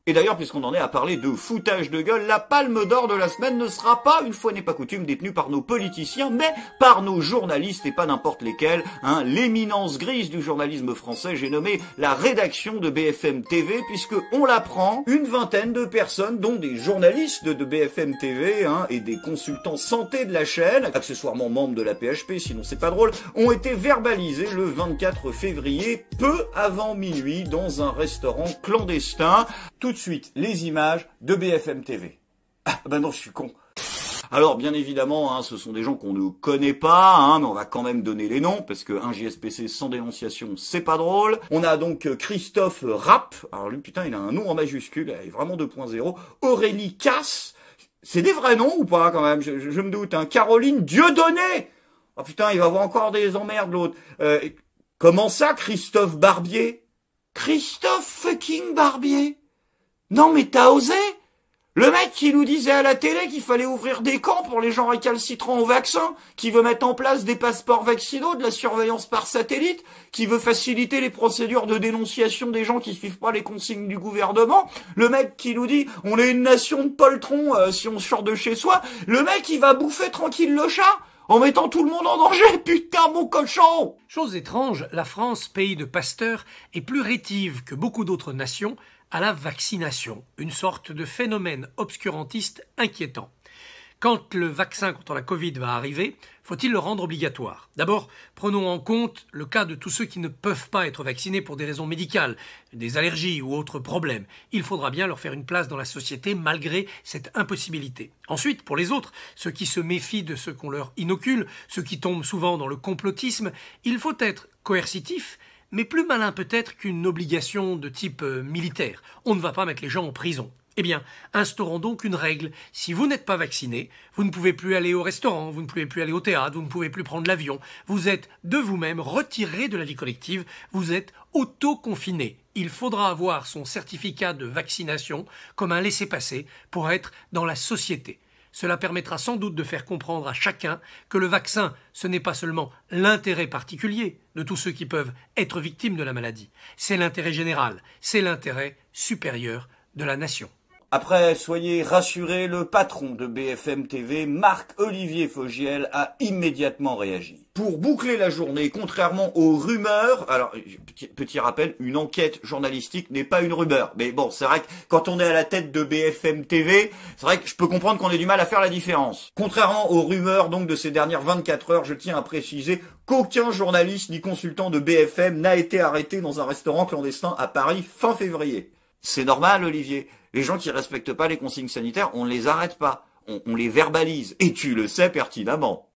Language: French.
Et d'ailleurs, puisqu'on en est à parler de foutage de gueule, la palme d'or de la semaine ne sera pas, une fois n'est pas coutume, détenue par nos politiciens, mais par nos journalistes, et pas n'importe lesquels. L'éminence grise du journalisme français, j'ai nommé la rédaction de BFM TV, puisque on l'apprend, une vingtaine de personnes, dont des journalistes de BFM TV, et des consultants santé de la chaîne, accessoirement membres de la PHP, sinon c'est pas drôle, ont été verbalisés le 24 février, peu avant minuit, dans un restaurant clandestin. Tout de suite, les images de BFM TV. Ah, ben non, je suis con. Alors, bien évidemment, ce sont des gens qu'on ne connaît pas, mais on va quand même donner les noms, parce que un JSPC sans dénonciation, c'est pas drôle. On a donc Christophe Rapp, alors lui, putain, il a un nom en majuscule, il est vraiment 2.0. Aurélie Casse, c'est des vrais noms ou pas, quand même, je me doute, Caroline Dieudonné. Oh putain, il va avoir encore des emmerdes, l'autre. Comment ça, Christophe Barbier? Christophe fucking Barbier? Non mais t'as osé? Le mec qui nous disait à la télé qu'il fallait ouvrir des camps pour les gens récalcitrants au vaccin, qui veut mettre en place des passeports vaccinaux, de la surveillance par satellite, qui veut faciliter les procédures de dénonciation des gens qui suivent pas les consignes du gouvernement, le mec qui nous dit on est une nation de poltrons si on sort de chez soi, le mec il va bouffer tranquille le chat en mettant tout le monde en danger, putain mon cochon! Chose étrange, la France, pays de Pasteur, est plus rétive que beaucoup d'autres nations à la vaccination, une sorte de phénomène obscurantiste inquiétant. Quand le vaccin contre la Covid va arriver, faut-il le rendre obligatoire? D'abord, prenons en compte le cas de tous ceux qui ne peuvent pas être vaccinés pour des raisons médicales, des allergies ou autres problèmes. Il faudra bien leur faire une place dans la société malgré cette impossibilité. Ensuite, pour les autres, ceux qui se méfient de ce qu'on leur inocule, ceux qui tombent souvent dans le complotisme, il faut être coercitif, mais plus malin peut-être qu'une obligation de type militaire. On ne va pas mettre les gens en prison. Eh bien, instaurons donc une règle. Si vous n'êtes pas vacciné, vous ne pouvez plus aller au restaurant, vous ne pouvez plus aller au théâtre, vous ne pouvez plus prendre l'avion. Vous êtes de vous-même retiré de la vie collective, vous êtes auto-confiné. Il faudra avoir son certificat de vaccination comme un laissez-passer pour être dans la société. Cela permettra sans doute de faire comprendre à chacun que le vaccin, ce n'est pas seulement l'intérêt particulier de tous ceux qui peuvent être victimes de la maladie. C'est l'intérêt général, c'est l'intérêt supérieur de la nation. Après, soyez rassurés, le patron de BFM TV, Marc-Olivier Fogiel, a immédiatement réagi. Pour boucler la journée, contrairement aux rumeurs, alors, petit rappel, une enquête journalistique n'est pas une rumeur. Mais bon, c'est vrai que quand on est à la tête de BFM TV, c'est vrai que je peux comprendre qu'on ait du mal à faire la différence. Contrairement aux rumeurs donc de ces dernières 24 heures, je tiens à préciser qu'aucun journaliste ni consultant de BFM n'a été arrêté dans un restaurant clandestin à Paris fin février. C'est normal, Olivier. Les gens qui respectent pas les consignes sanitaires, on ne les arrête pas. On les verbalise. Et tu le sais pertinemment.